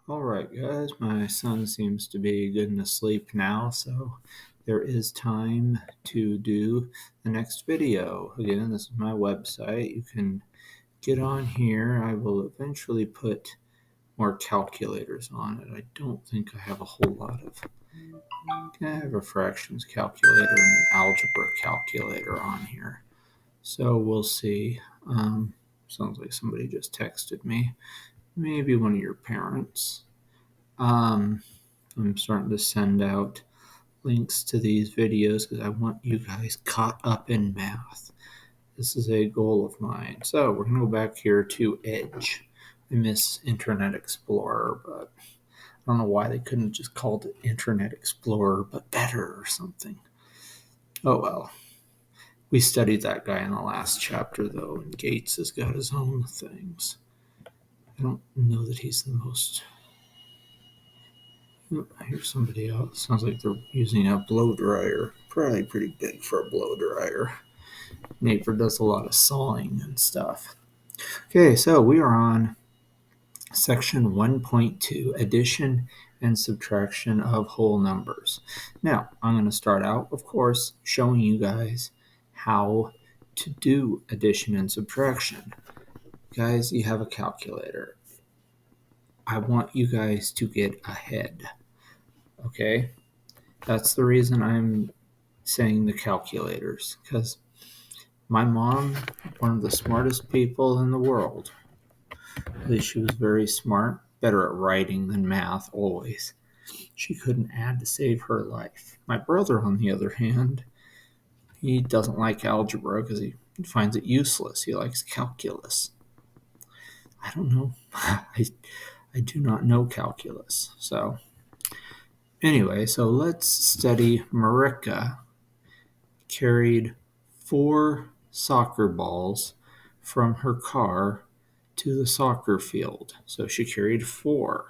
All right, guys, my son seems to be good and asleep now, so there is time to do the next video. Again, this is my website. You can get on here. I will eventually put more calculators on it. I don't think I have a whole lot of. I have a fractions calculator and an algebra calculator on here. So we'll see. Sounds like somebody just texted me. Maybe one of your parents. I'm starting to send out links to these videos because I want you guys caught up in math. This is a goal of mine. So we're going to go back here to Edge. I miss Internet Explorer, but I don't know why they couldn't have just called it Internet Explorer, but better or something. Oh well. We studied that guy in the last chapter, though, and Gates has got his own things. I don't know that he's the most. I hear somebody else. Sounds like they're using a blow dryer. Probably pretty big for a blow dryer. Neighbor does a lot of sawing and stuff. Okay, so we are on section 1.2, addition and subtraction of whole numbers. Now, I'm going to start out, of course, showing you guys how to do addition and subtraction. Guys, you have a calculator. I want you guys to get ahead. Okay? That's the reason I'm saying the calculators, because my mom, one of the smartest people in the world, at least she was very smart, better at writing than math always. She couldn't add to save her life. My brother, on the other hand, he doesn't like algebra because he finds it useless. He likes calculus. I don't know. I do not know calculus. So anyway, so let's study Marika carried 4 soccer balls from her car to the soccer field. So she carried 4.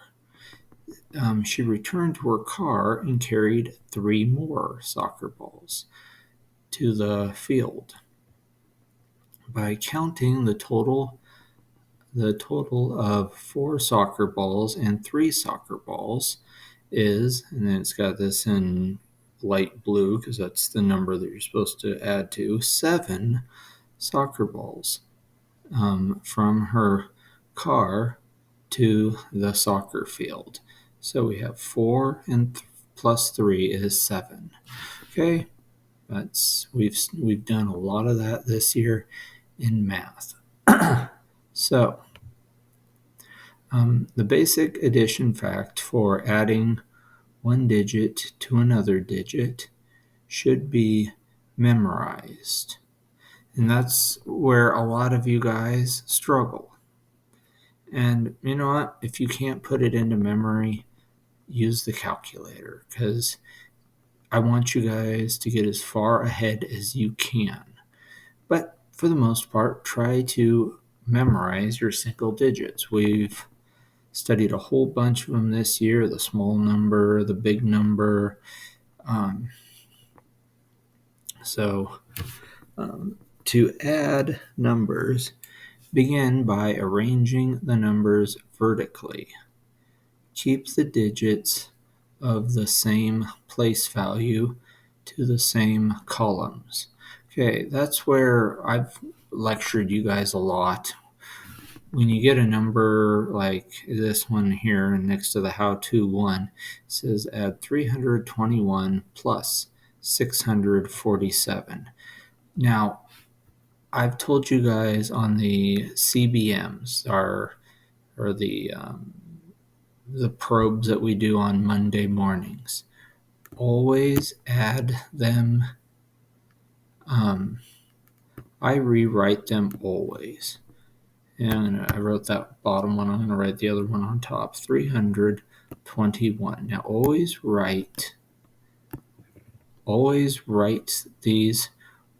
She returned to her car and carried 3 more soccer balls to the field. By counting the total of 4 soccer balls and 3 soccer balls is, and then it's got this in light blue because that's the number that you're supposed to add to, 7 soccer balls from her car to the soccer field. So we have 4 and plus 3 is 7. Okay, we've done a lot of that this year in math. So the basic addition fact for adding one digit to another digit should be memorized. And that's where a lot of you guys struggle. And you know what? If you can't put it into memory, use the calculator, because I want you guys to get as far ahead as you can. But for the most part, try to memorize your single digits. We've studied a whole bunch of them this year, the small number, the big number. To add numbers, begin by arranging the numbers vertically. Keep the digits of the same place value to the same columns. Okay, that's where I've lectured you guys a lot. When you get a number like this one here next to the how-to one, it says add 321 plus 647. Now, I've told you guys on the CBMs, or the probes that we do on Monday mornings, always add them. I rewrite them always. And I wrote that bottom one. I'm going to write the other one on top. 321. Now always write these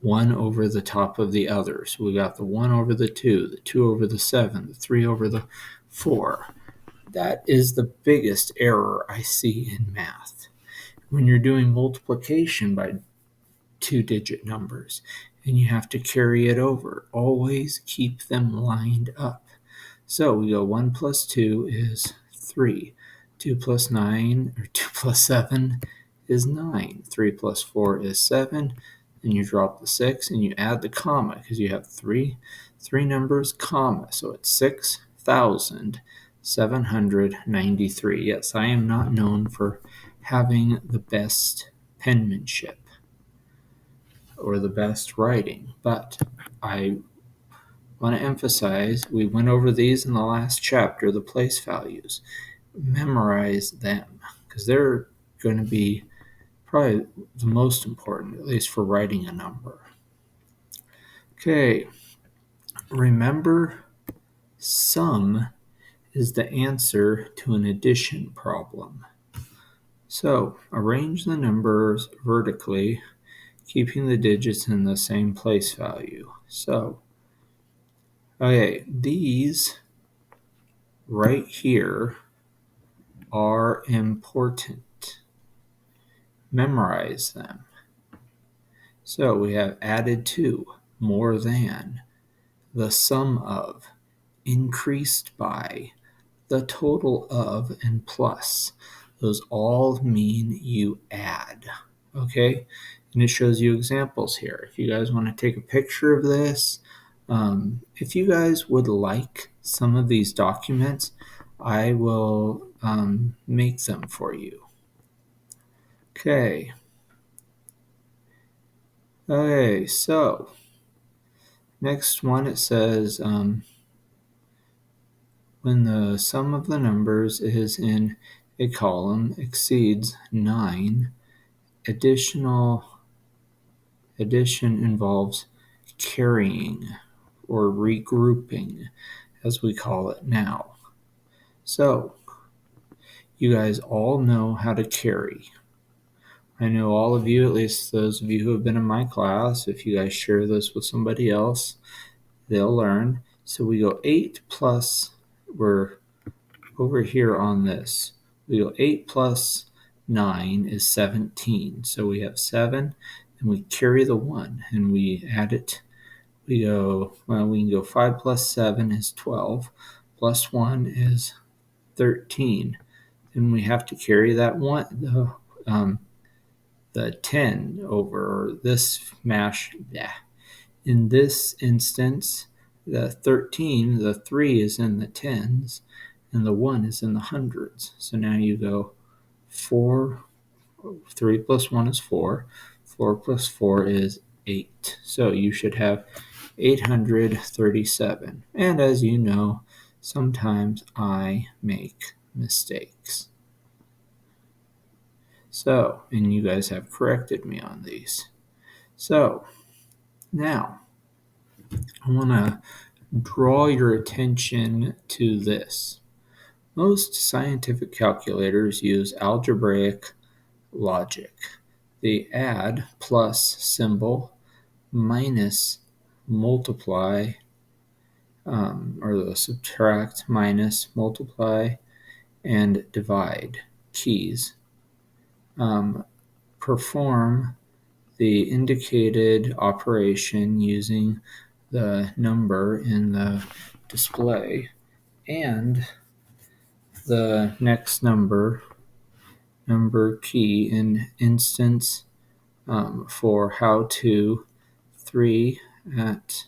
one over the top of the other. So we got the 1 over the 2, the 2 over the 7, the 3 over the 4. That is the biggest error I see in math. When you're doing multiplication by 2-digit numbers and you have to carry it over, always keep them lined up. So we go 1 plus 2 is 3. 2 plus 9, or 2 plus 7 is 9. 3 plus 4 is 7. Then you drop the 6 and you add the comma because you have three numbers, comma. So it's 6,793. Yes, I am not known for having the best penmanship or the best writing, but I want to emphasize we went over these in the last chapter, the place values. Memorize them because they're going to be probably the most important, at least for writing a number. Okay, remember sum is the answer to an addition problem. So arrange the numbers vertically, keeping the digits in the same place value. So, okay, these right here are important. Memorize them. So we have added to, more than, the sum of, increased by, the total of, and plus. Those all mean you add. Okay? And it shows you examples here. If you guys want to take a picture of this, if you guys would like some of these documents, I will make them for you. Okay. Okay, so next one it says when the sum of the numbers is in a column exceeds 9, addition involves carrying or regrouping, as we call it now. So, you guys all know how to carry. I know all of you, at least those of you who have been in my class, if you guys share this with somebody else, they'll learn. So we go 8 plus, we're over here on this. We go 8 plus 9 is 17. So we have 7, and we carry the 1, and we add it. We can go 5 plus 7 is 12, plus 1 is 13. Then we have to carry that 1, the 10 over this mash. Yeah. In this instance, the 13, the 3 is in the tens, and the 1 is in the hundreds. So now you go 4, 3 plus 1 is 4, 4 plus 4 is 8. So you should have 837. And as you know, sometimes I make mistakes. So, and you guys have corrected me on these. So, now, I want to draw your attention to this. Most scientific calculators use algebraic logic. The add plus symbol minus multiply, or the subtract minus multiply and divide keys perform the indicated operation using the number in the display and the next number key in instance for how to 3 at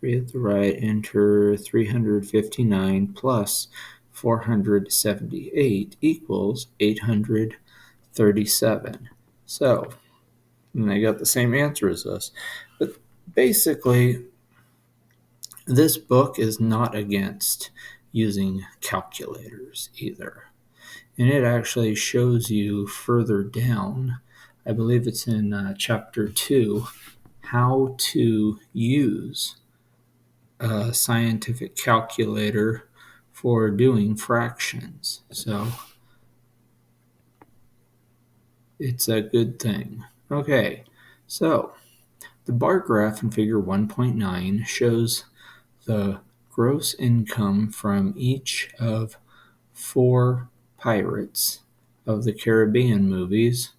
the right, enter 359 plus 478 equals 837. So, and I got the same answer as us. But basically, this book is not against using calculators either. And it actually shows you further down, I believe it's in chapter 2, how to use a scientific calculator for doing fractions. So it's a good thing. Okay, so the bar graph in figure 1.9 shows the gross income from each of 4 pirates of the Caribbean movies.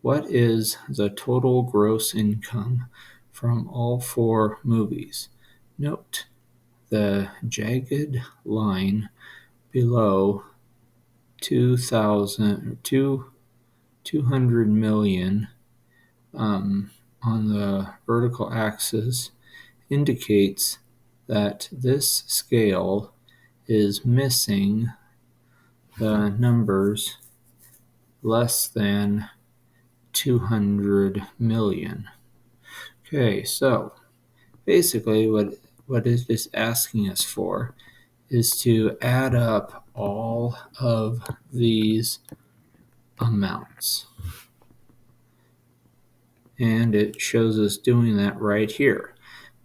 What is the total gross income from all 4 movies? Note, the jagged line below 200 million on the vertical axis indicates that this scale is missing the numbers less than 200 million. Okay, so basically what it is asking us for is to add up all of these amounts. And it shows us doing that right here.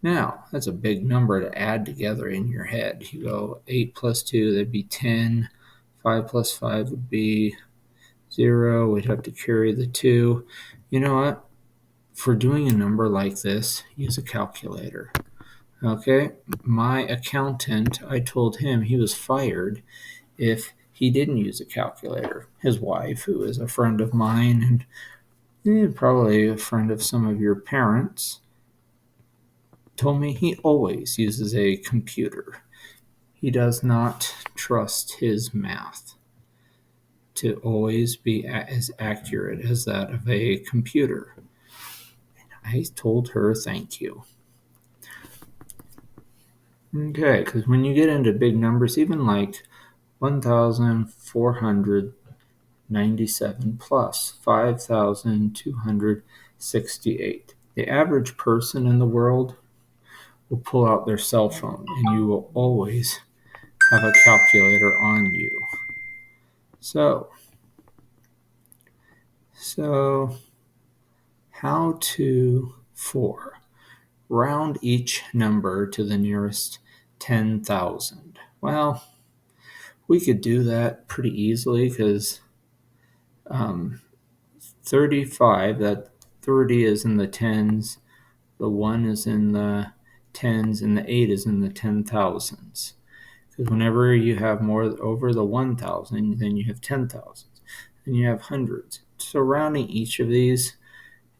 Now, that's a big number to add together in your head. You go 8 plus 2, that'd be 10. 5 plus 5 would be 0. We'd have to carry the 2. You know what? For doing a number like this, use a calculator. Okay? My accountant, I told him he was fired if he didn't use a calculator. His wife, who is a friend of mine and probably a friend of some of your parents, told me he always uses a computer. He does not trust his math to always be as accurate as that of a computer. And I told her thank you. Okay, because when you get into big numbers, even like 1,497 plus 5,268, the average person in the world will pull out their cell phone, and you will always have a calculator on you. So how to round each number to the nearest 10,000? Well, we could do that pretty easily because 35, that 30 is in the tens, the 1 is in the tens, and the 8 is in the 10,000s. Because whenever you have more over the 1,000, then you have 10,000s, and you have hundreds. So rounding each of these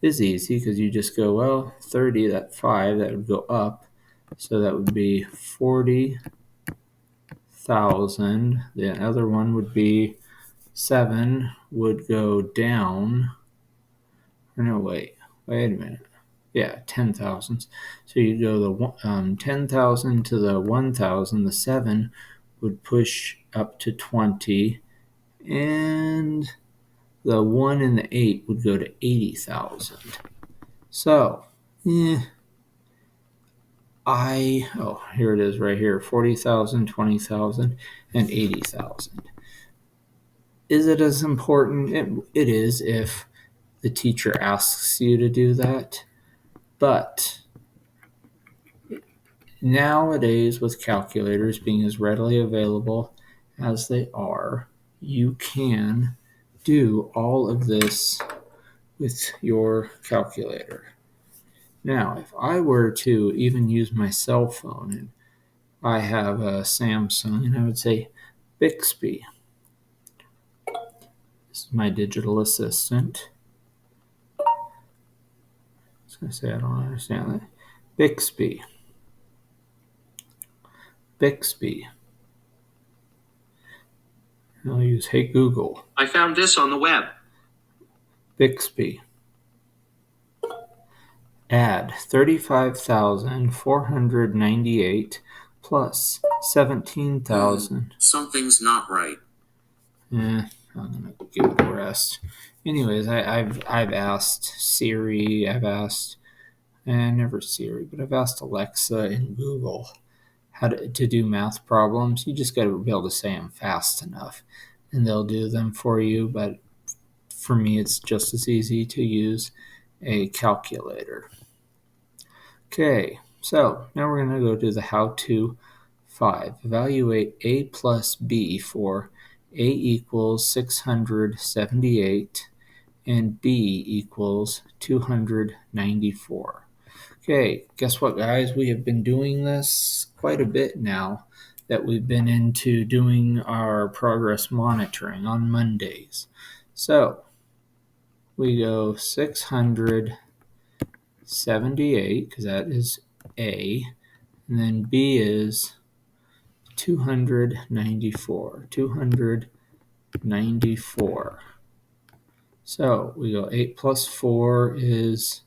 is easy because you just go, well, 30, that 5, that would go up. So that would be 40,000. The other one would be 7 would go down. Or no, wait a minute. Yeah, 10,000s. So you go the 10,000 to the 1,000. The 7 would push up to 20, and the 1 and the 8 would go to 80,000. So, here it is right here, 40,000, 20,000, and 80,000. Is it as important? It is if the teacher asks you to do that. But nowadays, with calculators being as readily available as they are, you can do all of this with your calculator. Now, if I were to even use my cell phone, and I have a Samsung, and I would say, Bixby. This is my digital assistant. I was going to say I don't understand that. Bixby. I'll use Hey Google. I found this on the web. Bixby. Add 35,498 plus 17,000. Something's not right. I'm gonna give it a rest. Anyways, I've asked Siri, I've asked Alexa and Google how to do math problems. You just got to be able to say them fast enough, and they'll do them for you. But for me, it's just as easy to use a calculator. Okay, so now we're going to go to the how-to 5. Evaluate A plus B for A equals 678 and B equals 294. Okay, guess what, guys? We have been doing this quite a bit now that we've been into doing our progress monitoring on Mondays. So we go 678, because that is A, and then B is 294. 294. So we go 8 plus 4 is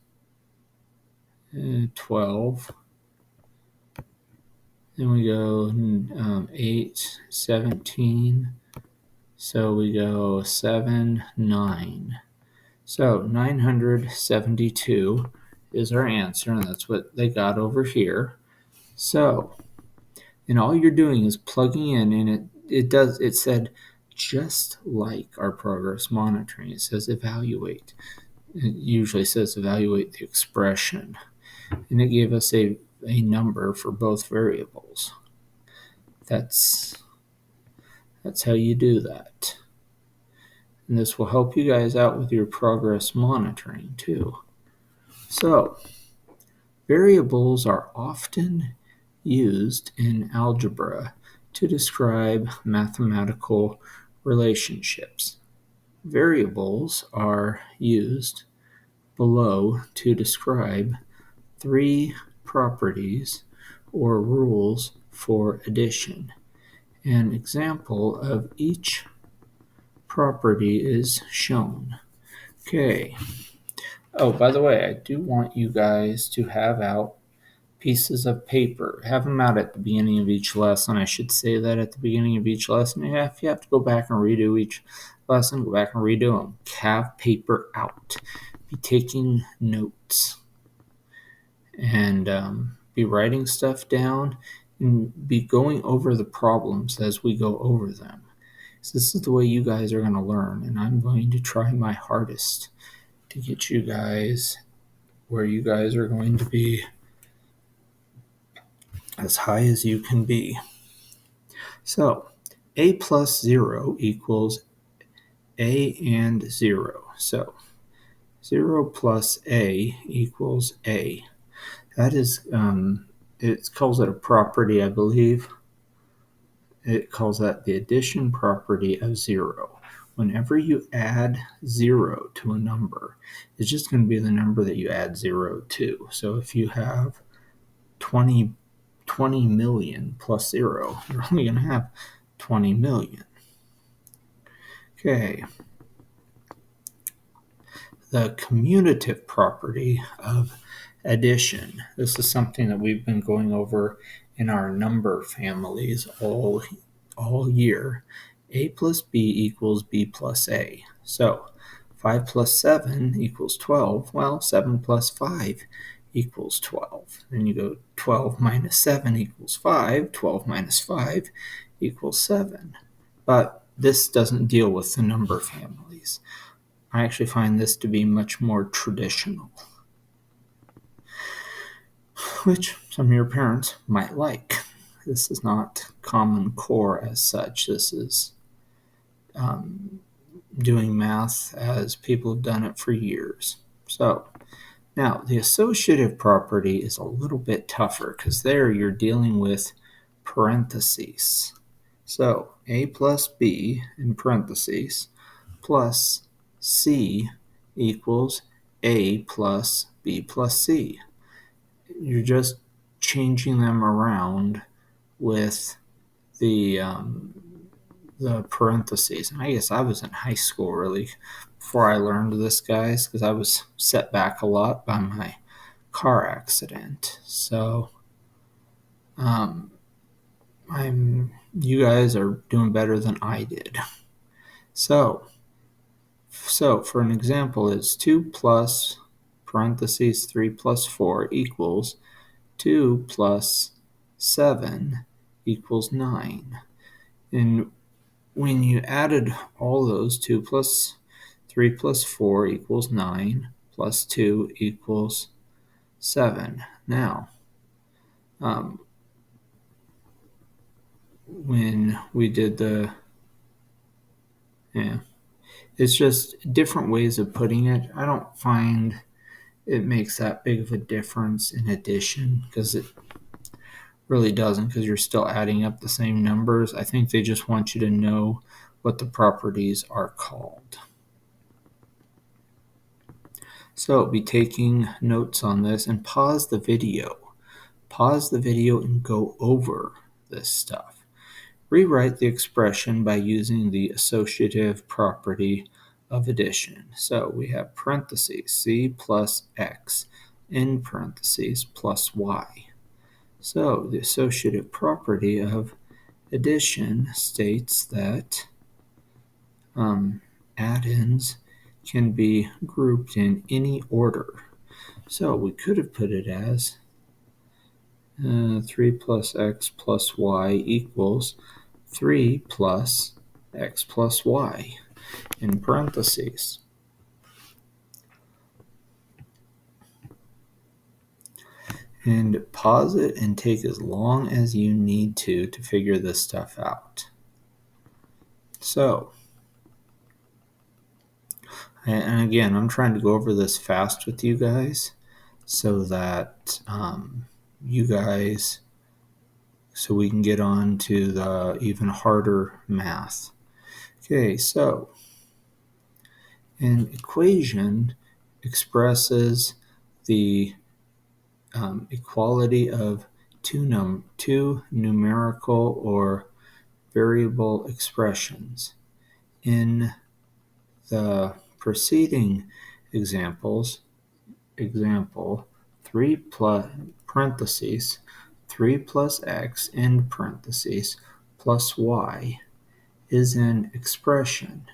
12. Then we go 8, 17. So we go 7, 9. So 972 is our answer, and that's what they got over here. So, and all you're doing is plugging in, and it said just like our progress monitoring. It says evaluate. It usually says evaluate the expression, and it gave us a number for both variables. That's how you do that. And this will help you guys out with your progress monitoring too. So, variables are often used in algebra to describe mathematical relationships. Variables are used below to describe three properties or rules for addition. An example of each property is shown. Okay. Oh, by the way, I do want you guys to have out pieces of paper. Have them out at the beginning of each lesson. I should say that at the beginning of each lesson. If you have to go back and redo each lesson, go back and redo them. Have paper out. Be taking notes. And be writing stuff down and be going over the problems as we go over them. So this is the way you guys are going to learn, and I'm going to try my hardest to get you guys where you guys are going to be as high as you can be. So a plus 0 equals a and 0. So 0 plus a equals a. That is, it calls it a property, I believe. It calls that the addition property of 0. Whenever you add 0 to a number, it's just going to be the number that you add 0 to. So if you have 20 million plus 0, you're only going to have 20 million. Okay. The commutative property of addition. This is something that we've been going over in our number families all year. A plus B equals B plus A. So 5 plus 7 equals 12. Well, 7 plus 5 equals 12. Then you go 12 minus 7 equals 5. 12 minus 5 equals 7. But this doesn't deal with the number families. I actually find this to be much more traditional, which some of your parents might like. This is not Common Core as such. This is doing math as people have done it for years. So now the associative property is a little bit tougher because there you're dealing with parentheses. So a plus b in parentheses plus c equals a plus b plus c. You're just changing them around with the parentheses. And I guess I was in high school really before I learned this, guys, because I was set back a lot by my car accident. So you guys are doing better than I did. So for an example, it's 2 plus parentheses 3 plus 4 equals 2 plus 7 equals 9. And when you added all those, 2 plus 3 plus 4 equals 9, plus 2 equals 7. Now, when we did it's just different ways of putting it. I don't find it makes that big of a difference in addition, because it really doesn't, because you're still adding up the same numbers. I think they just want you to know what the properties are called. So be taking notes on this and pause the video. Pause the video and go over this stuff. rewrite the expression by using the associative property of addition. So we have parentheses, c plus x in parentheses plus y. So the associative property of addition states that add-ins can be grouped in any order. So we could have put it as 3 plus x plus y equals 3 plus x plus y in parentheses. And pause it and take as long as you need to figure this stuff out. So, and again, I'm trying to go over this fast with you guys so that so we can get on to the even harder math. Okay, so an equation expresses the equality of two numerical or variable expressions. In the preceding example 3 plus parentheses 3 plus x in parentheses plus y is an expression.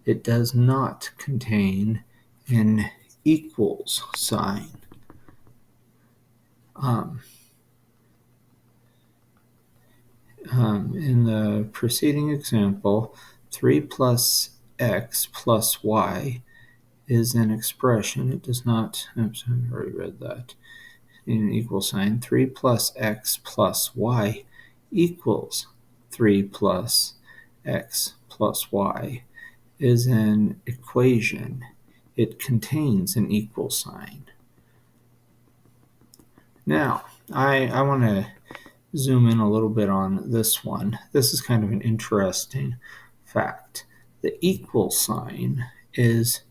It does not contain an equals sign. In the preceding example, 3 plus x plus y is an expression. It does not, oops, I've already read that. In an equal sign, 3 plus x plus y equals 3 plus x plus y is an equation. It contains an equal sign. Now, I want to zoom in a little bit on this one. This is kind of an interesting fact. The equal sign is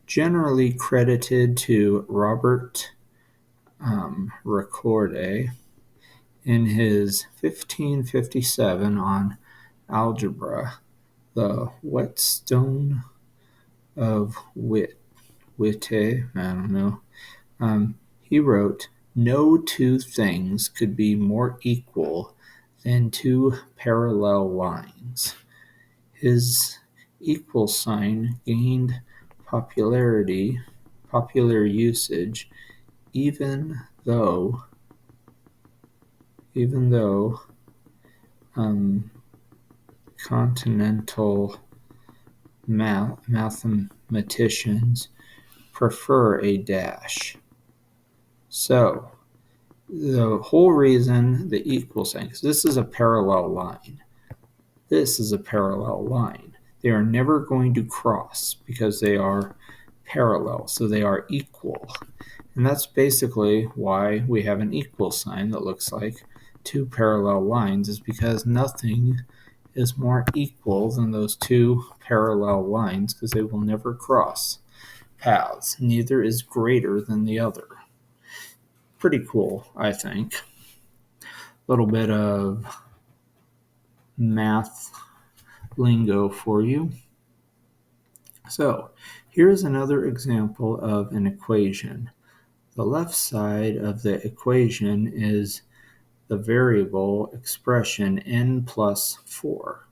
generally credited to Robert Ricordi in his 1557 on algebra, the whetstone of Witte, I don't know. He wrote, "No two things could be more equal than two parallel lines." His equal sign gained popular usage, even though continental mathematicians prefer a dash. So the whole reason the equal sign, because this is a parallel line. This is a parallel line. They are never going to cross because they are parallel, so they are equal. And that's basically why we have an equal sign that looks like two parallel lines, is because nothing is more equal than those two parallel lines, because they will never cross paths. Neither is greater than the other. Pretty cool, I think. A little bit of math lingo for you. So here's another example of an equation. The left side of the equation is the variable expression n plus 4.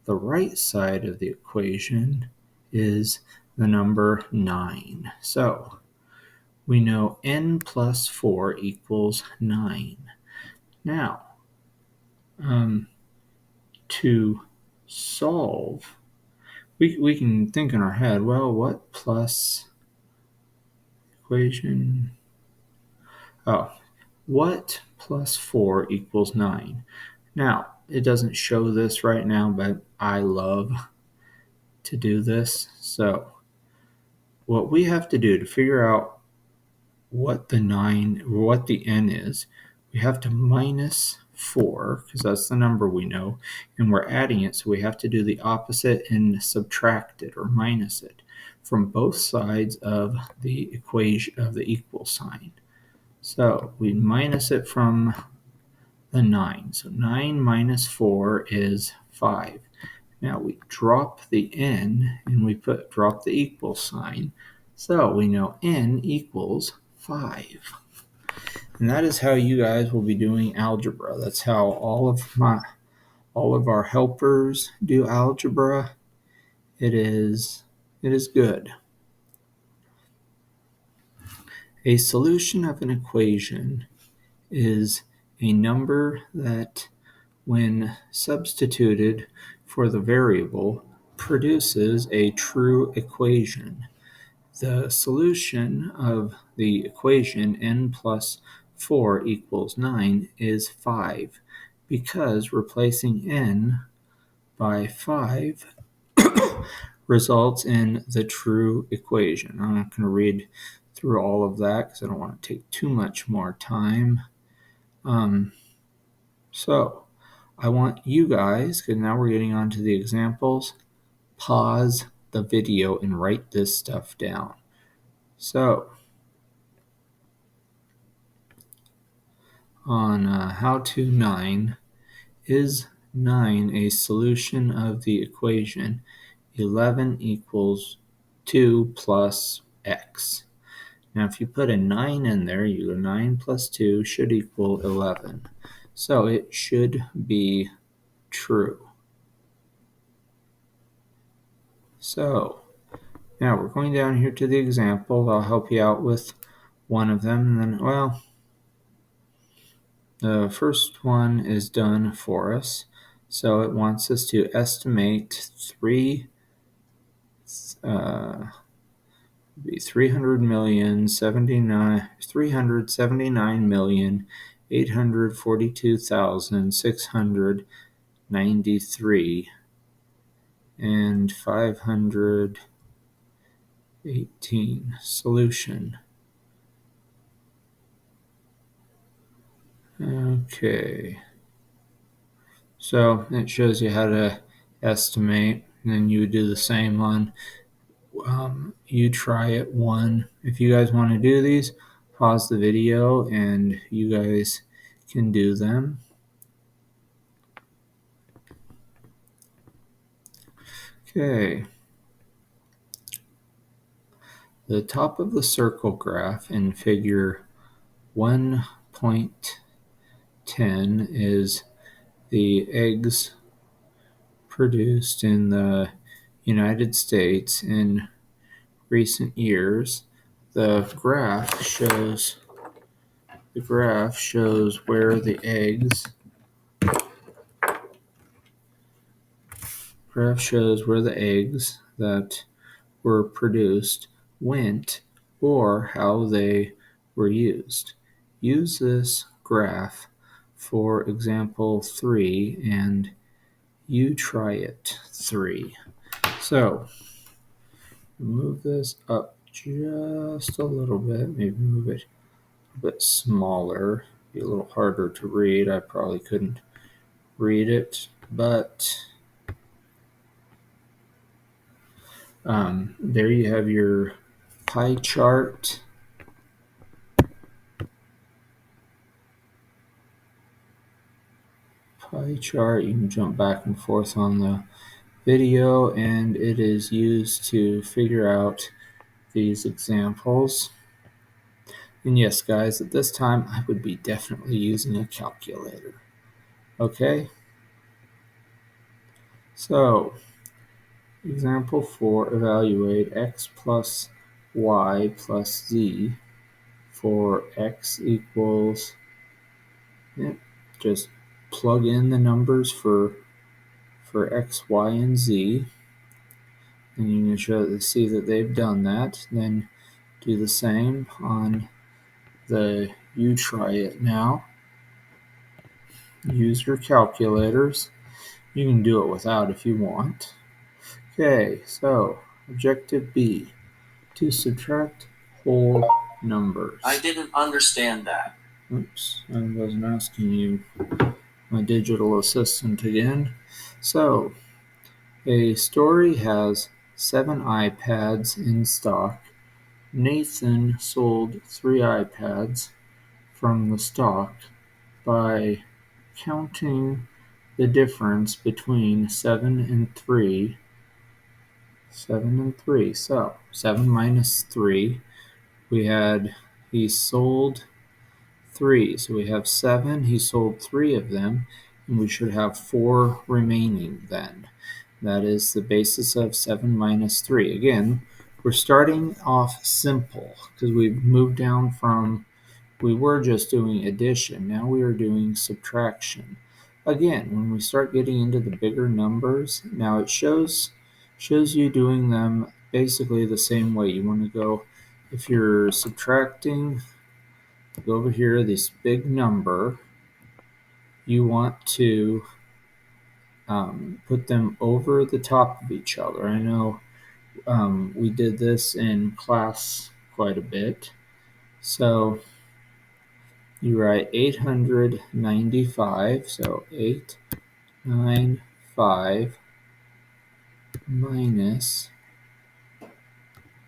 The right side of the equation is the number 9. So we know n plus 4 equals 9. Now, to solve, we can think in our head, well, what plus equation? What plus 4 equals 9? Now, it doesn't show this right now, but I love to do this. So what we have to do to figure out what the n is, we have to minus 4, because that's the number we know, and we're adding it, so we have to do the opposite and subtract it or minus it from both sides of the equation of the equal sign. So we minus it from a 9. So 9 minus 4 is 5. Now we drop the n and we drop the equal sign. So we know n equals 5. And that is how you guys will be doing algebra. That's how all of our helpers do algebra. It is good. A solution of an equation is a number that, when substituted for the variable, produces a true equation. The solution of the equation n plus 4 equals 9 is 5, because replacing n by 5 results in the true equation. I'm not going to read through all of that because I don't want to take too much more time. So I want you guys, because now we're getting on to the examples, pause the video and write this stuff down. So on how to 9, is 9 a solution of the equation 11 equals 2 plus x? Now if you put a 9 in there, you go 9 plus 2 should equal 11. So it should be true. So now we're going down here to the example. I'll help you out with one of them. And then, well, the first one is done for us. So it wants us to estimate 379,842,693 and 518. Solution. Okay. So it shows you how to estimate, and then you would do the same on you try it 1. If you guys want to do these, pause the video and you guys can do them. Okay. The top of the circle graph in figure 1.10 is the eggs produced in the United States in recent years. The graph shows where the eggs that were produced went, or how they were used. Use this graph for example 3 and you try it 3. So move this up just a little bit, maybe move it a bit smaller, be a little harder to read. I probably couldn't read it, but there you have your pie chart. You can jump back and forth on the video, and it is used to figure out these examples. And yes, guys, at this time I would be definitely using a calculator. Okay? So, example 4, evaluate x plus y plus z for x equals, just plug in the numbers for x, y, and z. And you can see that they've done that. Then do the same on the you try it now. Use your calculators. You can do it without if you want. Okay, so objective B, to subtract whole numbers. I didn't understand that. Oops, I wasn't asking you, my digital assistant again. So, a store has 7 iPads in stock. Nathan sold 3 iPads from the stock by counting the difference between 7 and 3. 7 and 3. So 7 minus 3. He sold 3. So we have 7. He sold 3 of them. And we should have 4 remaining then. That is the basis of 7 minus 3. Again, we're starting off simple because we've moved down from, we were just doing addition. Now we are doing subtraction. Again, when we start getting into the bigger numbers, now it shows you doing them basically the same way. You want to go, if you're subtracting, go over here, this big number, you want to put them over the top of each other. I know we did this in class quite a bit. So you write 895, so 895 minus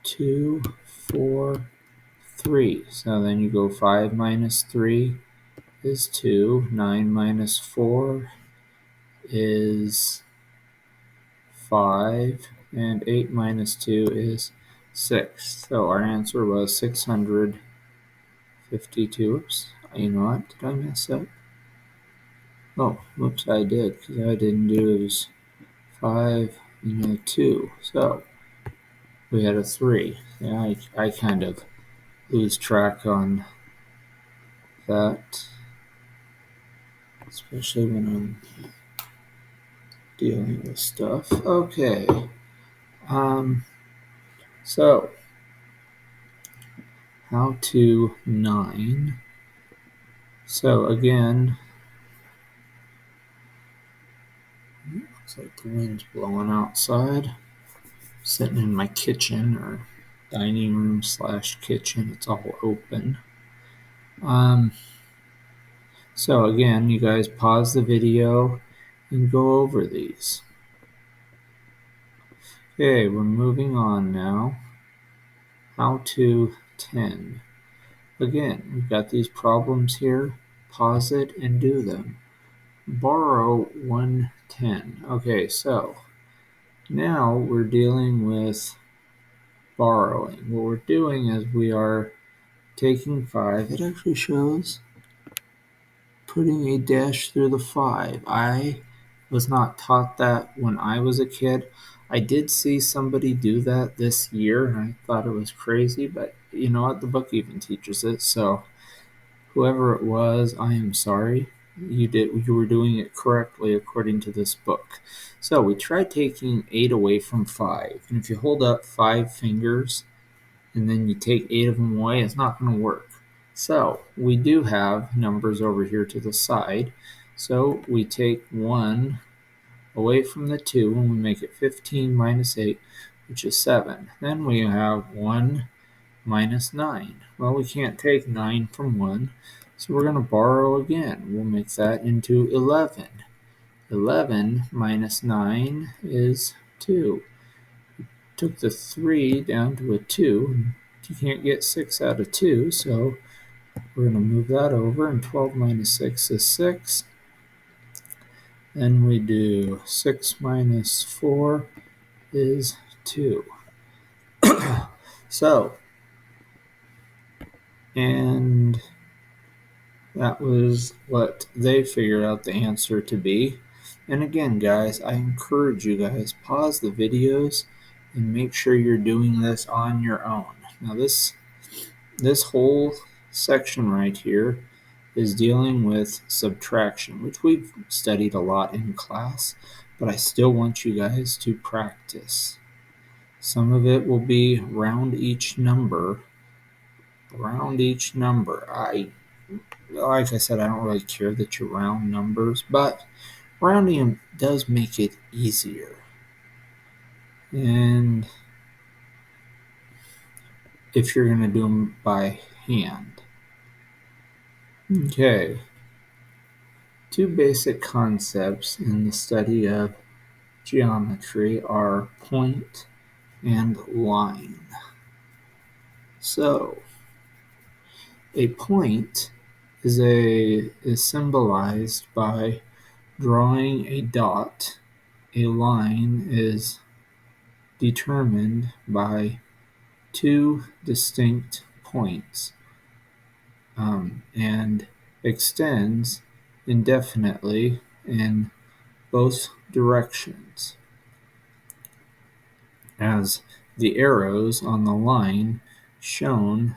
243. So then you go 5 minus 3 is 2, 9 minus 4 is 5, and 8 minus 2 is 6. So our answer was 652. Oops, you know what? Did I mess up? Oh, whoops, I did, because I didn't do it was 5 and a 2. So we had a 3. Yeah, I kind of lose track on that, especially when I'm dealing with stuff. Okay. So how to 9. So again, looks like the wind's blowing outside. Sitting in my kitchen or dining room / kitchen. It's all open. So again, you guys pause the video and go over these. Okay, we're moving on now. How to 10. Again, we've got these problems here. Pause it and do them. Borrow 110. Okay, so now we're dealing with borrowing. What we're doing is we are taking 5. It actually shows putting a dash through the 5. I was not taught that when I was a kid. I did see somebody do that this year, and I thought it was crazy, but you know what? The book even teaches it, so whoever it was, I am sorry. You were doing it correctly according to this book. So we tried taking 8 away from 5, and if you hold up 5 fingers and then you take 8 of them away, it's not going to work. So we do have numbers over here to the side. So we take 1 away from the 2 and we make it 15 minus 8, which is 7. Then we have 1 minus 9. Well, we can't take 9 from 1, so we're going to borrow again. We'll make that into 11. 11 minus 9 is 2. Took the 3 down to a 2. You can't get 6 out of 2, so we're going to move that over, and 12 minus 6 is 6. Then we do 6 minus 4 is 2. So, and that was what they figured out the answer to be. And again, guys, I encourage you guys, pause the videos and make sure you're doing this on your own. Now this whole section right here is dealing with subtraction, which we've studied a lot in class, but I still want you guys to practice. Some of it will be round each number. Like I said, I don't really care that you round numbers, but rounding does make it easier. And if you're going to do them by hand. Okay. 2 basic concepts in the study of geometry are point and line. So, a point is symbolized by drawing a dot. A line is determined by two distinct points and extends indefinitely in both directions, as the arrows on the line shown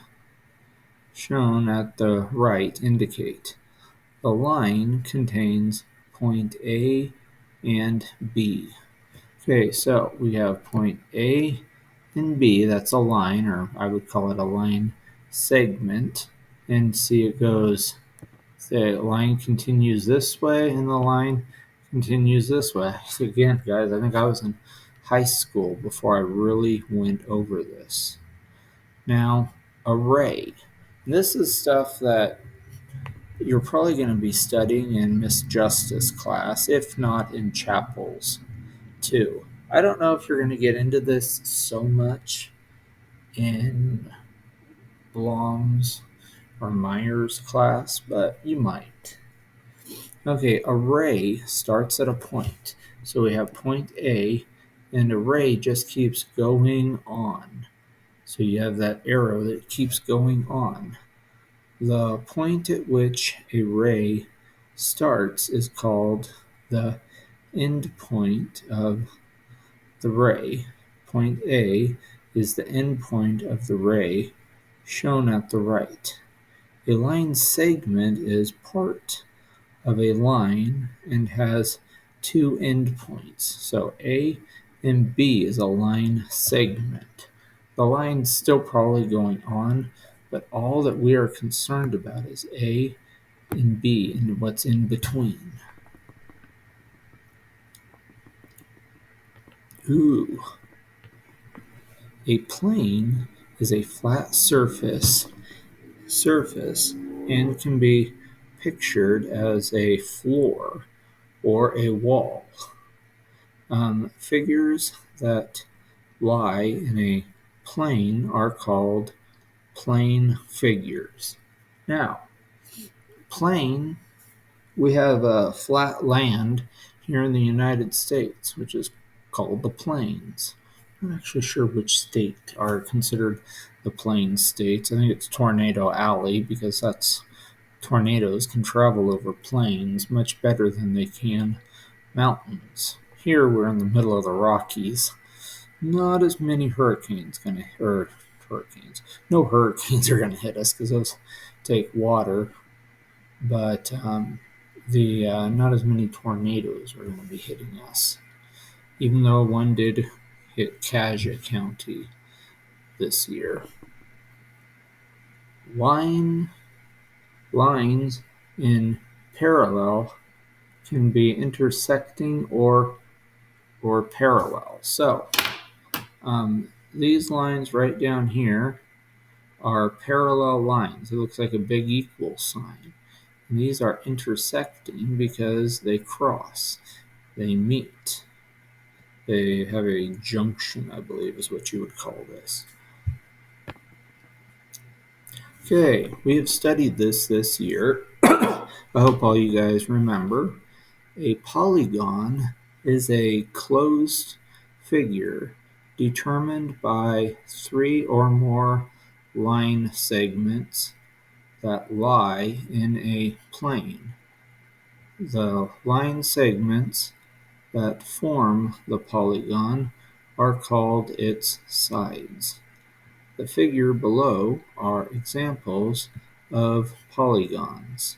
at the right indicate. The line contains point A and B. Okay, so we have point A and B, that's a line, or I would call it a line segment. And see, it goes, the line continues this way, and the line continues this way. So again, guys, I think I was in high school before I really went over this. Now, array. This is stuff that you're probably going to be studying in Miss Justice class, if not in chapels too. I don't know if you're going to get into this so much in Blom's or Myers class, but you might. Okay, array starts at a point. So we have point A, and array just keeps going on. So you have that arrow that keeps going on. The point at which a ray starts is called the end point of the ray. Point A is the end point of the ray shown at the right. A line segment is part of a line and has two endpoints. So A and B is a line segment. The line's still probably going on, but all that we are concerned about is A and B and what's in between. Ooh. A plane is a flat surface and can be pictured as a floor or a wall. Figures that lie in a plane are called plane figures. Now, plane, we have a flat land here in the United States, which is called the plains. I'm not actually sure which state are considered the plain states. I think it's Tornado Alley because tornadoes can travel over plains much better than they can mountains. Here we're in the middle of the Rockies. Not as many no hurricanes are gonna hit us because those take water, but the not as many tornadoes are going to be hitting us. Even though one did hit Cassia County this year. Lines in parallel can be intersecting or parallel. So these lines right down here are parallel lines. It looks like a big equal sign. And these are intersecting because they cross. They meet. They have a junction, I believe is what you would call this. Okay, we have studied this year. I hope all you guys remember. A polygon is a closed figure determined by three or more line segments that lie in a plane. The line segments that form the polygon are called its sides. The figure below are examples of polygons.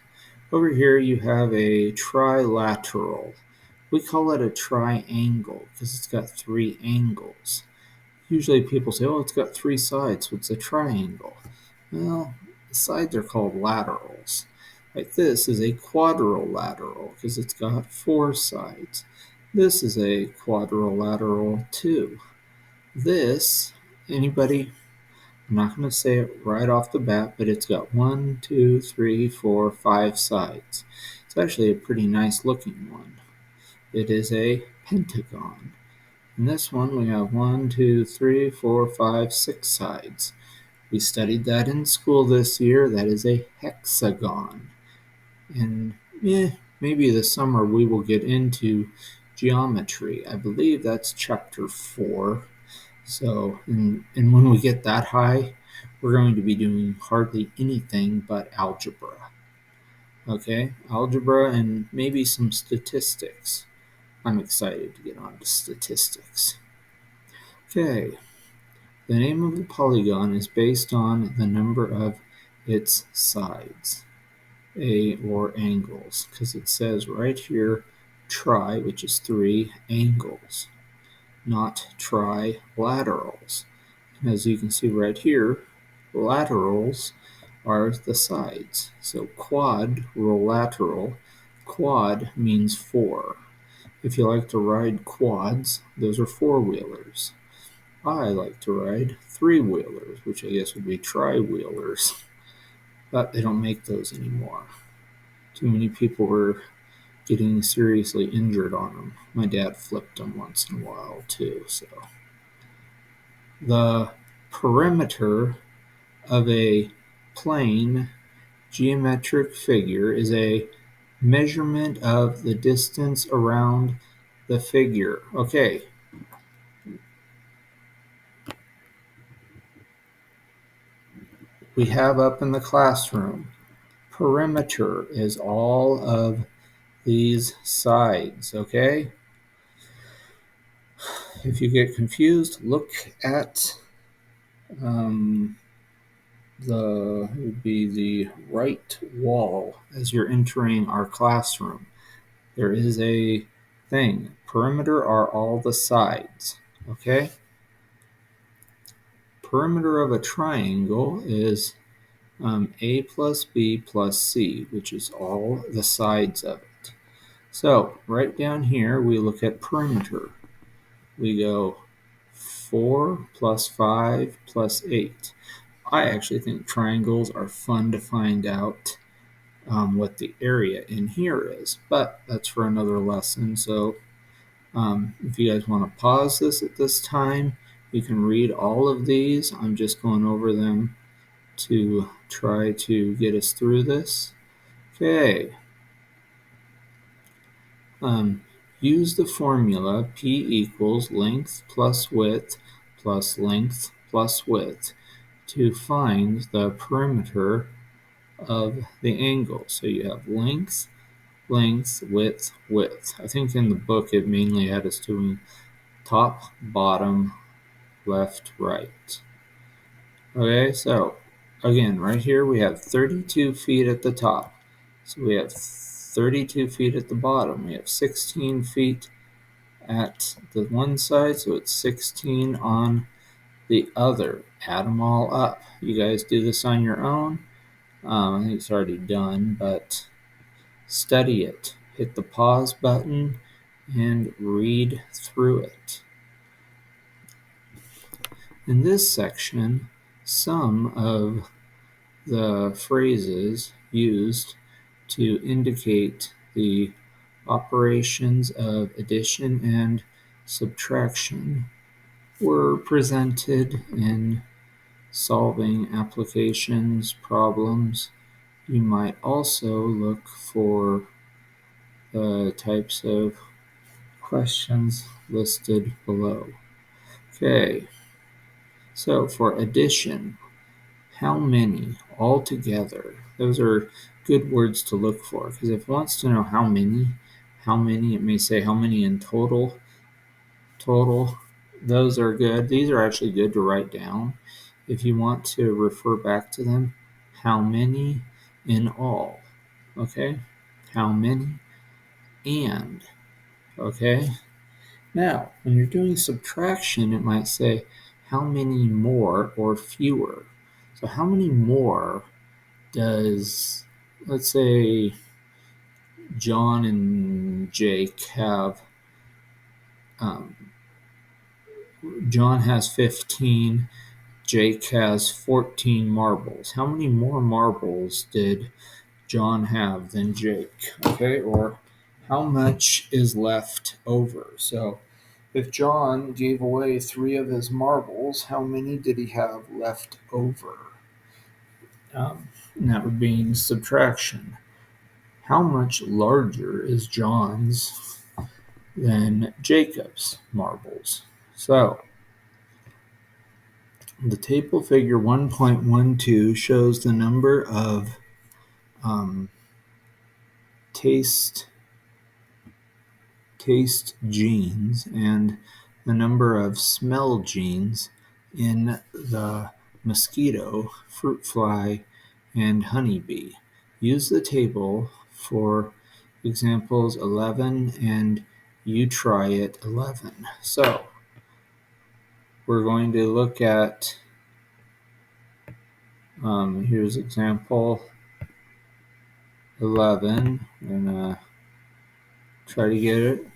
Over here you have a trilateral. We call it a triangle because it's got three angles. Usually people say, oh, it's got three sides, so it's a triangle. Well, the sides are called laterals. Like this is a quadrilateral because it's got four sides. This is a quadrilateral too. This, anybody, I'm not going to say it right off the bat, but it's got 1, 2, 3, 4, 5 sides. It's actually a pretty nice looking one. It is a pentagon. In this one, we have 1, 2, 3, 4, 5, 6 sides. We studied that in school this year. That is a hexagon. And maybe this summer we will get into geometry. I believe that's chapter 4. So, and when we get that high, we're going to be doing hardly anything but algebra. Okay, algebra and maybe some statistics. I'm excited to get on to statistics. Okay, the name of the polygon is based on the number of its sides, or angles, because it says right here tri, which is 3 angles, not trilaterals. And as you can see right here, laterals are the sides. So quadrilateral, quad means 4. If you like to ride quads, those are 4-wheelers. I like to ride 3-wheelers, which I guess would be tri-wheelers, but they don't make those anymore. Too many people were getting seriously injured on them. My dad flipped them once in a while too. So the perimeter of a plane geometric figure is a measurement of the distance around the figure. Okay, we have up in the classroom, perimeter is all of these sides, okay? If you get confused, look at the it would be the right wall as you're entering our classroom. There is a thing. Perimeter are all the sides. Okay? Perimeter of a triangle is A plus B plus C, which is all the sides of it. So right down here, we look at perimeter. We go 4 plus 5 plus 8. I actually think triangles are fun to find out what the area in here is, but that's for another lesson. So if you guys want to pause this at this time, you can read all of these. I'm just going over them to try to get us through this. Okay. Use the formula P equals length plus width plus width to find the perimeter of the angle. So you have length, width. I think in the book it mainly had us doing top, bottom, left, right. Okay, so again, right here we have 32 feet at the top. So we have 32 feet at the bottom. We have 16 feet at the one side, so it's 16 on the other. Add them all up. You guys do this on your own. I think it's already done, but study it. Hit the pause button and read through it. In this section, some of the phrases used to indicate the operations of addition and subtraction were presented in solving applications problems. You might also look for the types of questions listed below. Okay, so for addition, how many altogether? Those are good words to look for, because if it wants to know how many, it may say how many in total. Those are good. These are actually good to write down. If you want to refer back to them, how many in all? Okay, how many and, okay? Now, when you're doing subtraction, it might say how many more or fewer. So how many more does, let's say, John and Jake have, um, John has 15, Jake has 14 marbles. How many more marbles did John have than Jake? Okay, or how much is left over? So if John gave away 3 of his marbles, how many did he have left over? And that would be subtraction. How much larger is John's than Jacob's marbles? So the table figure 1.12 shows the number of um, taste genes and the number of smell genes in the mosquito, fruit fly, and honeybee. Use the table for examples 11 and you try it 11. So we're going to look at, here's example 11. I'm going to try to get it.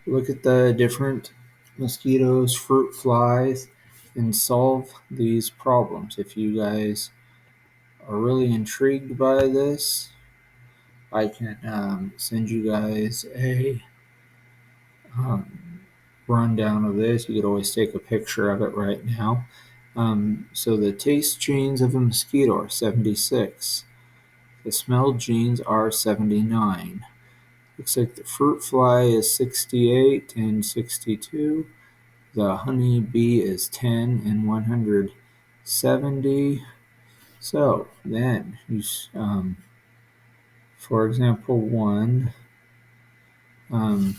Look at the different mosquitoes, fruit flies, and solve these problems. If you guys are really intrigued by this, I can send you guys a um, rundown of this. You could always take a picture of it right now. So the taste genes of a mosquito are 76. The smell genes are 79. Looks like the fruit fly is 68 and 62. The honey bee is 10 and 170. So then, for example, 1, um,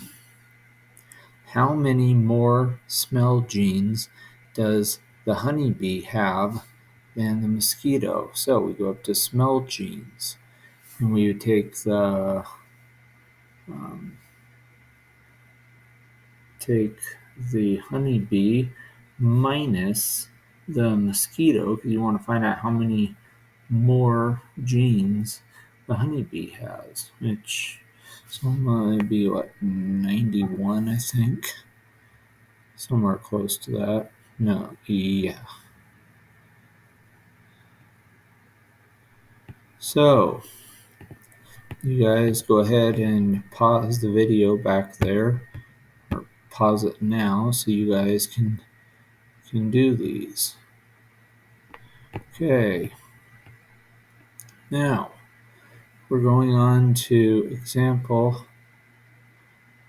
how many more smell genes does the honeybee have than the mosquito? So we go up to smell genes, and we would take um, the honeybee minus the mosquito, because you want to find out how many more genes the honeybee has, which so might be what 91, I think, somewhere close to that. No, yeah. So you guys go ahead and pause the video back there, or pause it now, so you guys can do these. Okay. Now we're going on to example.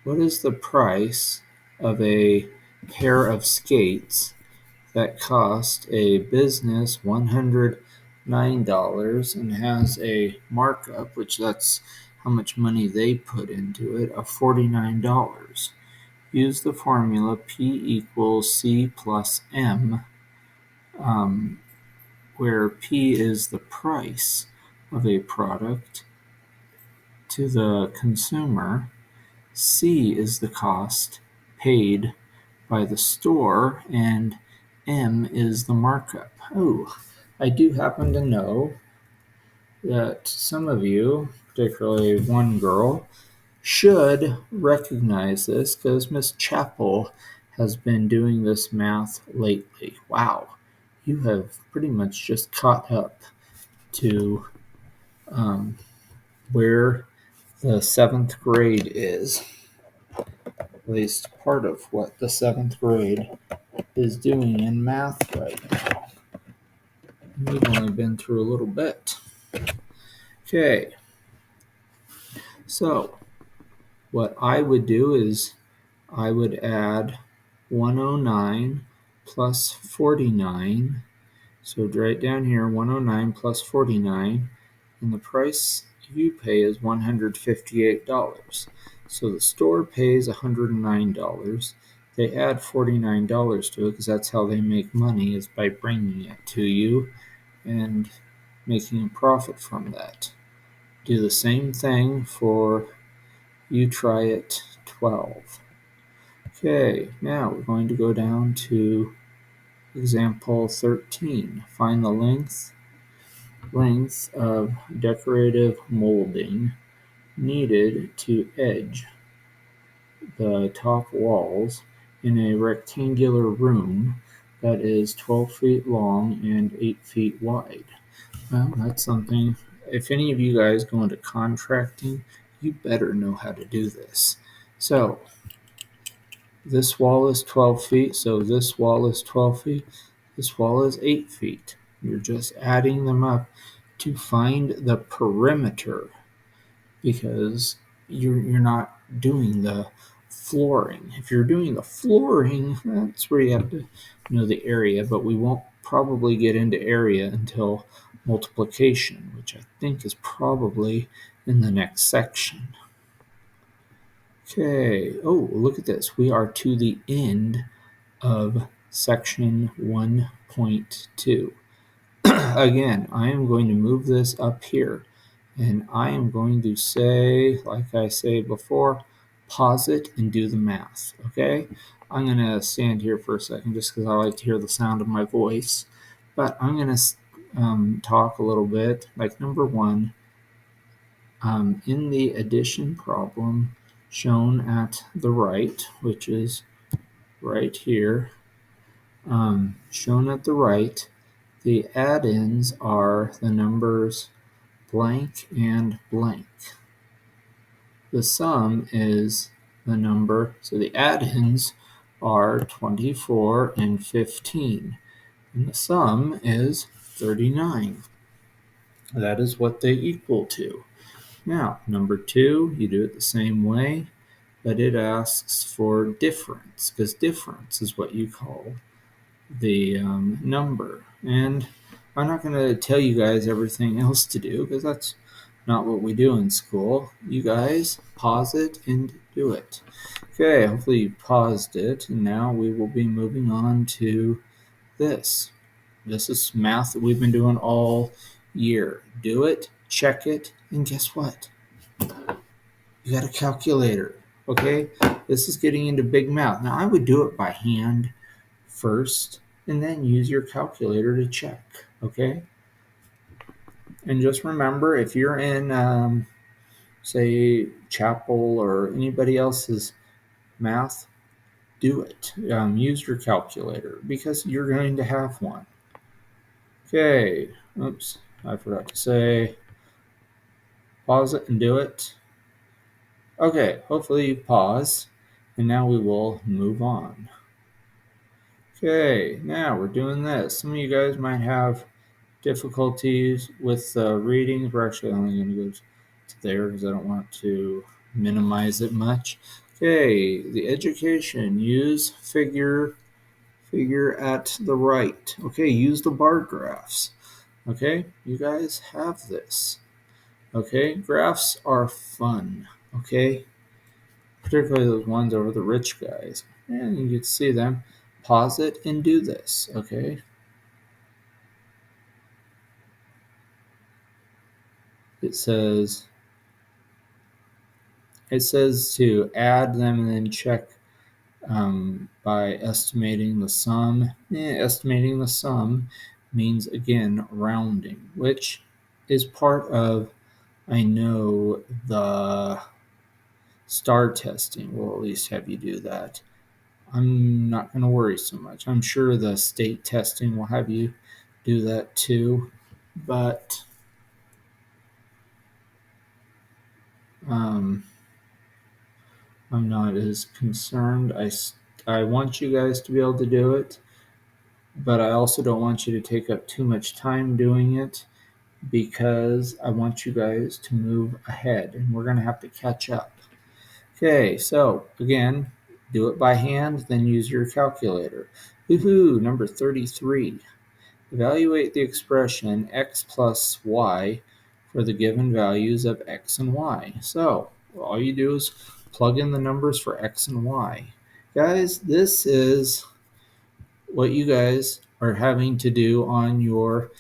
What is the price of a pair of skates that cost a business $109 and has a markup, which that's how much money they put into it, of $49? Use the formula P equals C plus M, where P is the price of a product to the consumer, C is the cost paid by the store, and M is the markup. Oh, I do happen to know that some of you, particularly one girl, should recognize this because Miss Chappell has been doing this math lately. Wow, you have pretty much just caught up to um, where the seventh grade is, at least part of what the seventh grade is doing in math right now. We've only been through a little bit. Okay, so what I would do is I would add 109 plus 49. So right down here, 109 plus 49, and the price you pay is $158. So the store pays $109. They add $49 to it because that's how they make money, is by bringing it to you and making a profit from that. Do the same thing for you try it 12. Okay, now we're going to go down to example 13. Find the length of decorative molding needed to edge the top walls in a rectangular room that is 12 feet long and 8 feet wide. Well, that's something. If any of you guys go into contracting, you better know how to do this. So this wall is 12 feet, so this wall is 12 feet, this wall is 8 feet. You're just adding them up to find the perimeter because you're not doing the flooring. If you're doing the flooring, that's where you have to know the area, but we won't probably get into area until multiplication, which I think is probably in the next section. Okay, oh, look at this. We are to the end of section 1.2. Again, I am going to move this up here and I am going to say, like I say before, pause it and do the math. Okay? I'm going to stand here for a second just because I like to hear the sound of my voice. But I'm going to talk a little bit. Like number one, in the addition problem shown at the right, which is right here, shown at the right, the add-ins are the numbers blank and blank. The sum is the number, so the add-ins are 24 and 15, and the sum is 39. That is what they equal to. Now, number two, you do it the same way, but it asks for difference, because difference is what you call the number. And I'm not going to tell you guys everything else to do because that's not what we do in school. You guys pause it and do it. Okay, hopefully you paused it, and now we will be moving on to this. This is math that we've been doing all year. Do it, check it, and guess what? You got a calculator. Okay, this is getting into big math. Now I would do it by hand first and then use your calculator to check. Okay, and just remember, if you're in say chapel or anybody else's math, do it. Use your calculator because you're going to have one. Okay, oops, I forgot to say pause it and do it. Okay, hopefully you pause, and now we will move on. Okay, now we're doing this. Some of you guys might have difficulties with reading. We're actually only going to go to there because I don't want to minimize it much. Okay, the education, use figure at the right. Okay, use the bar graphs. Okay, you guys have this. Okay, graphs are fun. Okay, particularly those ones over the rich guys. And you can see them. Pause it and do this. Okay, it says to add them and then check by estimating the sum. Estimating the sum means, again, rounding, which is part of, I know, the star testing will at least have you do that. I'm not going to worry so much. I'm sure the state testing will have you do that too, but um, I'm not as concerned. I want you guys to be able to do it, but I also don't want you to take up too much time doing it because I want you guys to move ahead and we're going to have to catch up. Okay, so again, do it by hand, then use your calculator. Woohoo, number 33. Evaluate the expression x plus y for the given values of x and y. So all you do is plug in the numbers for x and y. Guys, this is what you guys are having to do on your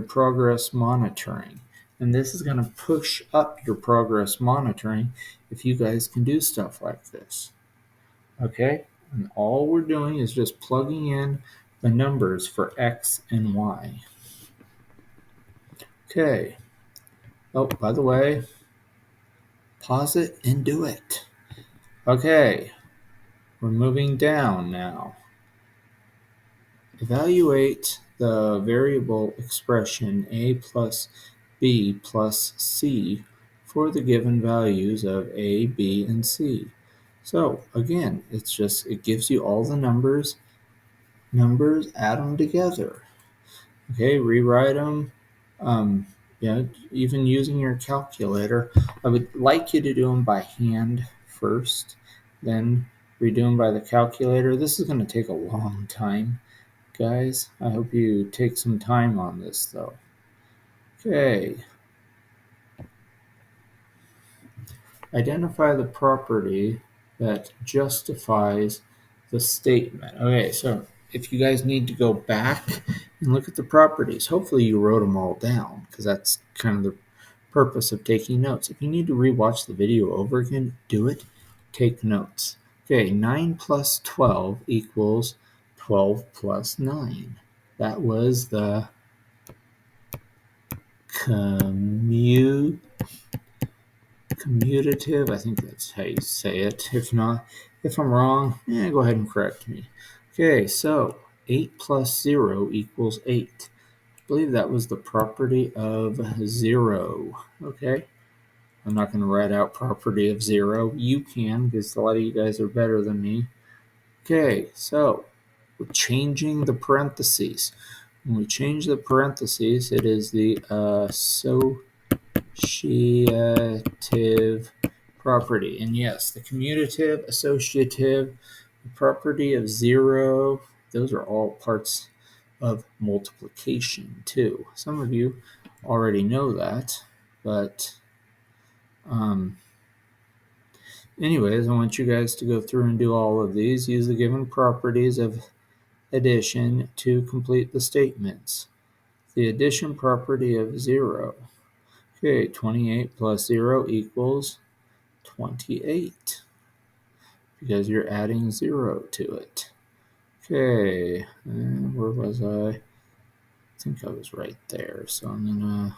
progress monitoring. And this is going to push up your progress monitoring if you guys can do stuff like this. Okay? And all we're doing is just plugging in the numbers for x and y. Okay. Oh, by the way, pause it and do it. Okay. We're moving down now. Evaluate the variable expression a plus b plus c for the given values of a, b, and c. So again, it gives you all the numbers, add them together. Okay, rewrite them. Yeah, even using your calculator. I would like you to do them by hand first, then redo them by the calculator. This is going to take a long time, guys. I hope you take some time on this, though. Okay. Identify the property that justifies the statement. Okay, so if you guys need to go back and look at the properties, hopefully you wrote them all down because that's kind of the purpose of taking notes. If you need to rewatch the video over again, do it. Take notes. Okay, 9 plus 12 equals 12 plus 9. That was the commute commutative. I think that's how you say it. If not, if I'm wrong, go ahead and correct me. Okay, so 8 plus 0 equals 8. I believe that was the property of 0. Okay, I'm not going to write out property of 0. You can, because a lot of you guys are better than me. Okay, so we're changing the parentheses. When we change the parentheses, it is the associative property. And yes, the commutative, associative, the property of 0, those are all parts of multiplication too. Some of you already know that, but anyways, I want you guys to go through and do all of these. Use the given properties of addition to complete the statements. The addition property of 0. Okay, 28 plus 0 equals 28 because you're adding 0 to it. Okay, and where was I? I think I was right there. So I'm going to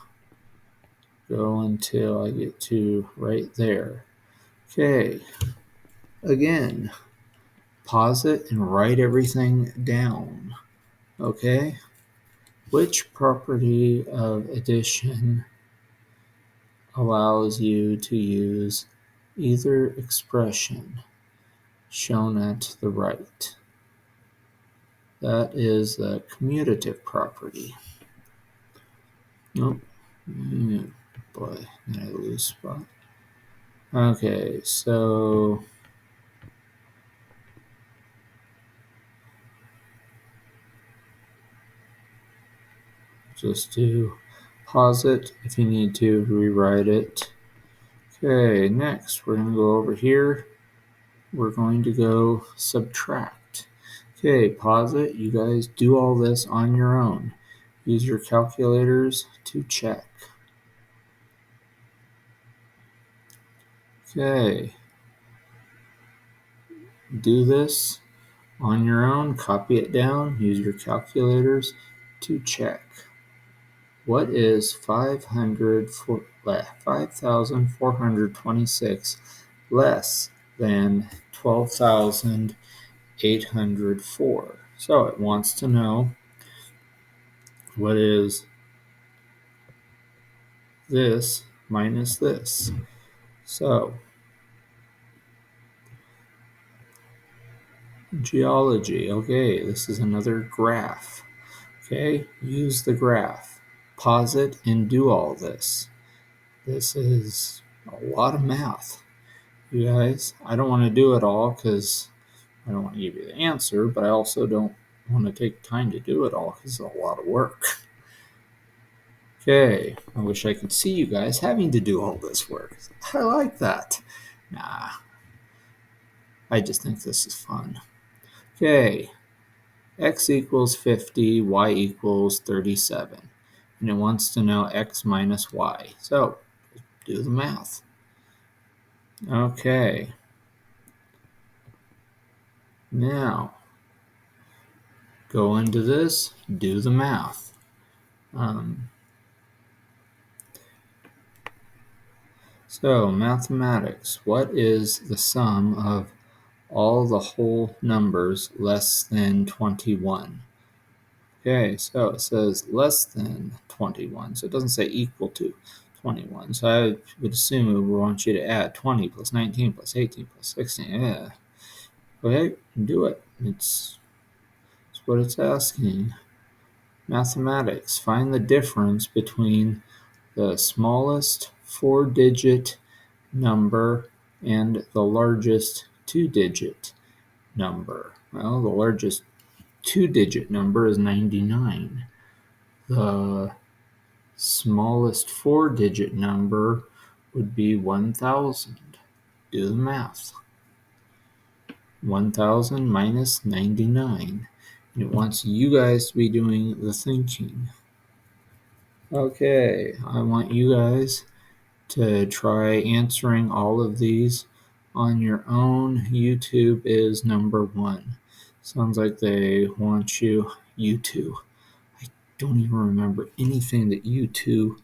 go until I get to right there. Okay, again, pause it and write everything down. Okay, which property of addition allows you to use either expression shown at the right? That is the commutative property. Nope. Boy, did I lose spot. Okay, so just do pause it if you need to rewrite it. Okay, next we're going to go over here. We're going to go subtract. Okay, pause it. You guys do all this on your own. Use your calculators to check. Okay, do this on your own, copy it down, use your calculators to check. What is 5,426 less than 12,804? So it wants to know what is this minus this. So geology, okay, this is another graph. Okay, use the graph. Pause it and do all this. This is a lot of math, you guys. I don't want to do it all because I don't want to give you the answer, but I also don't want to take time to do it all because it's a lot of work. Okay, I wish I could see you guys having to do all this work. I like that. Nah, I just think this is fun. Okay, x equals 50, y equals 37. And it wants to know x minus y. So, do the math. Okay. Now, go into this, do the math. So, mathematics. What is the sum of all the whole numbers less than 21? Okay, so it says less than 21. So it doesn't say equal to 21. So I would assume it would want you to add 20 plus 19 plus 18 plus 16. Yeah. Go ahead and do it. It's what it's asking. Mathematics. Find the difference between the smallest 4-digit number and the largest 2-digit number. Well, the largest 2-digit number is 99. The smallest 4-digit number would be 1000. Do the math. 1000 minus 99. And it wants you guys to be doing the thinking. Okay, I want you guys to try answering all of these on your own. YouTube is number one. Sounds like they want you two. I don't even remember anything that you two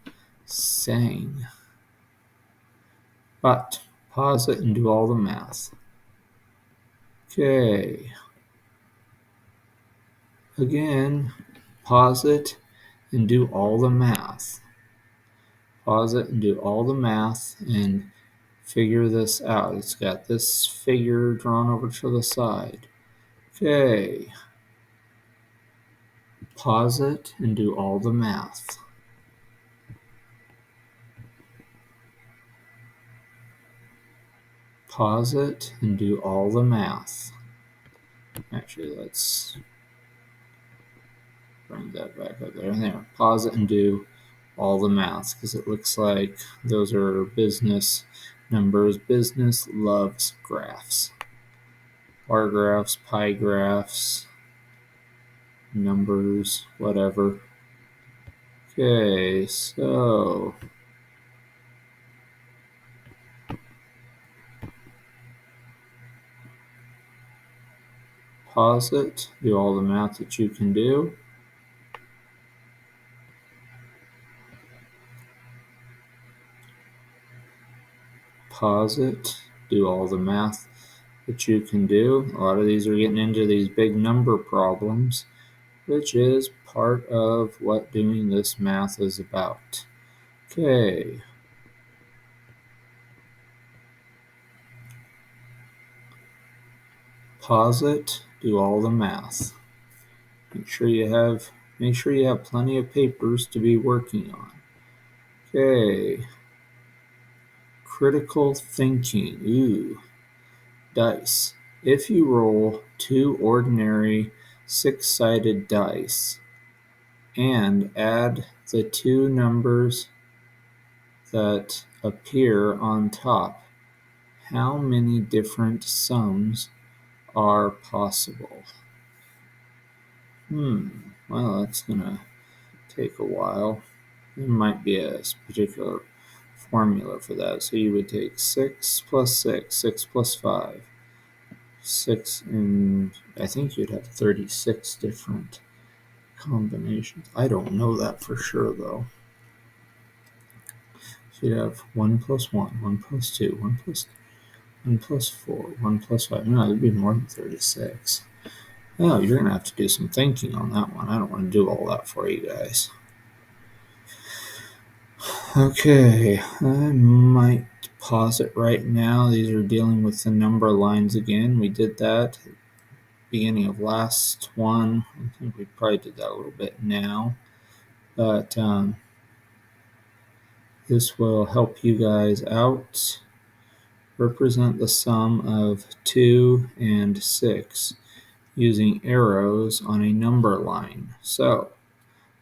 sang. But pause it and do all the math. Okay. Again, pause it and do all the math. Pause it and do all the math and figure this out. It's got this figure drawn over to the side. Okay. Pause it and do all the math. Pause it and do all the math. Actually, let's bring that back up there. There. Pause it and do all the math because it looks like those are business numbers. Business loves graphs. Bar graphs, pie graphs, numbers, whatever. Okay, so pause it, do all the math that you can do. Pause it, do all the math that you can do. A lot of these are getting into these big number problems, which is part of what doing this math is about. Okay. Pause it, do all the math. Make sure you have plenty of papers to be working on. Okay. Critical thinking. Ooh. Dice. If you roll 2 ordinary 6-sided dice and add the 2 numbers that appear on top, how many different sums are possible? Well, that's going to take a while. There might be a particular formula for that. So you would take 6 plus 6, 6 plus 5, 6, and I think you'd have 36 different combinations. I don't know that for sure, though. So you'd have 1 plus 1, 1 plus 2, 1 plus 4, 1 plus 5. No, it'd be more than 36. Oh, you're going to have to do some thinking on that one. I don't want to do all that for you guys. Okay, I might pause it right now. These are dealing with the number lines again. We did that at the beginning of last one. I think we probably did that a little bit now. But this will help you guys out. Represent the sum of 2 and 6 using arrows on a number line. So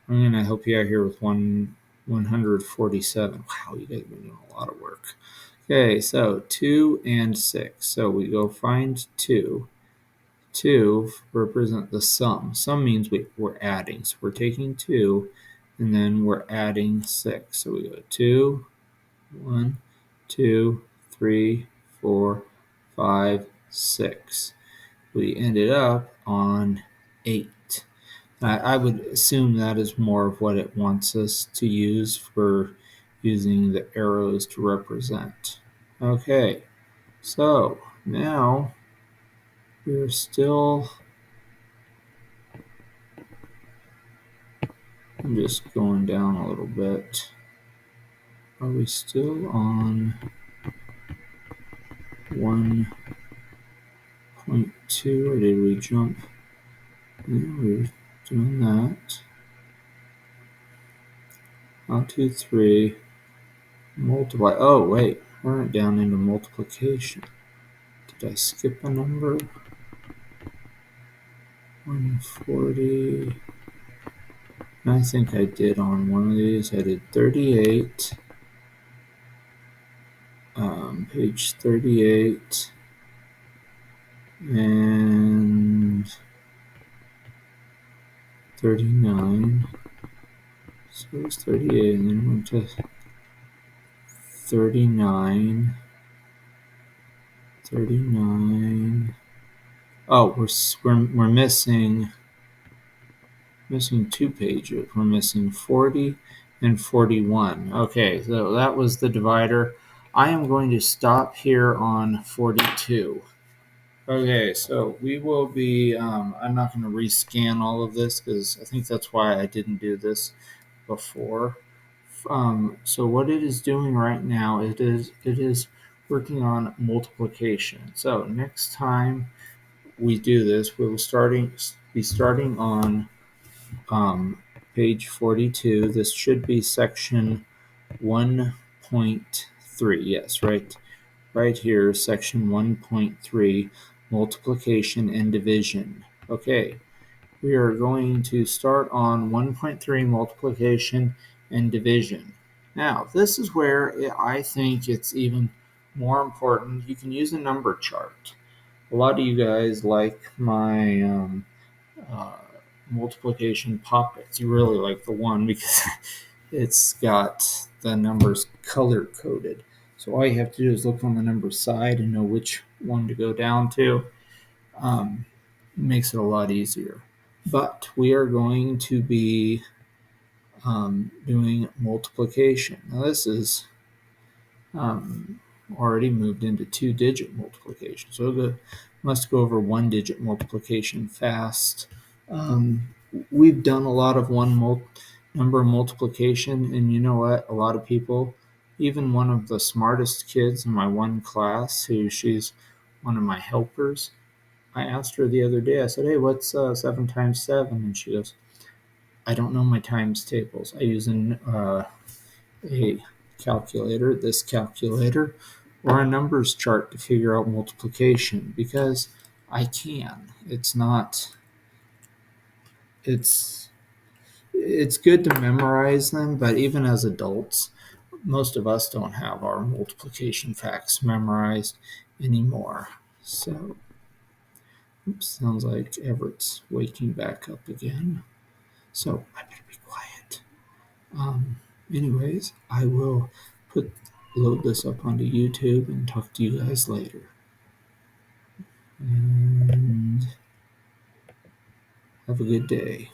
I'm going to help you out here with 147. Wow, you guys have been doing a lot of work. Okay, so 2 and 6. So we go find 2. 2 represent the sum. Sum means we're adding. So we're taking 2 and then we're adding 6. So we go 2, 1, 2, 3, 4, 5, 6. We ended up on 8. I would assume that is more of what it wants us to use for using the arrows to represent. Okay, so now we're still, I'm just going down a little bit. Are we still on 1.2 or did we jump? Yeah, we're doing that. 1, 2, 3, multiply. Oh, wait, we're down into multiplication. Did I skip a number? 140. I think I did on one of these. I did 38. Page 38. And 39. So it was 38, and then went to 39. 39. Oh, we're missing 2 pages. We're missing 40 and 41. Okay, so that was the divider. I am going to stop here on 42. Okay, so we will be, I'm not going to rescan all of this because I think that's why I didn't do this before. So what it is doing right now, it is working on multiplication. So next time we do this, we will be starting on page 42. This should be section 1.3. Yes, right here, section 1.3, multiplication and division. Okay, we are going to start on 1.3, multiplication and division. Now, this is where I think it's even more important. You can use a number chart. A lot of you guys like my uh, multiplication pockets. You really like the one because it's got the numbers color coded. So all you have to do is look on the number side and know which one to go down to. Makes it a lot easier. But we are going to be doing multiplication. Now this is um, already moved into 2-digit multiplication. So must go over 1-digit multiplication fast. We've done a lot of number multiplication, and you know what? A lot of people, even one of the smartest kids in my one class, she's one of my helpers, I asked her the other day, I said, hey, what's 7 times 7? And she goes, I don't know my times tables. I use a calculator, this calculator, or a numbers chart to figure out multiplication because I can. It's it's good to memorize them, but even as adults, most of us don't have our multiplication facts memorized anymore. So, oops, sounds like Everett's waking back up again. So I better be quiet. Um, Anyways, I will load this up onto YouTube and talk to you guys later. And have a good day.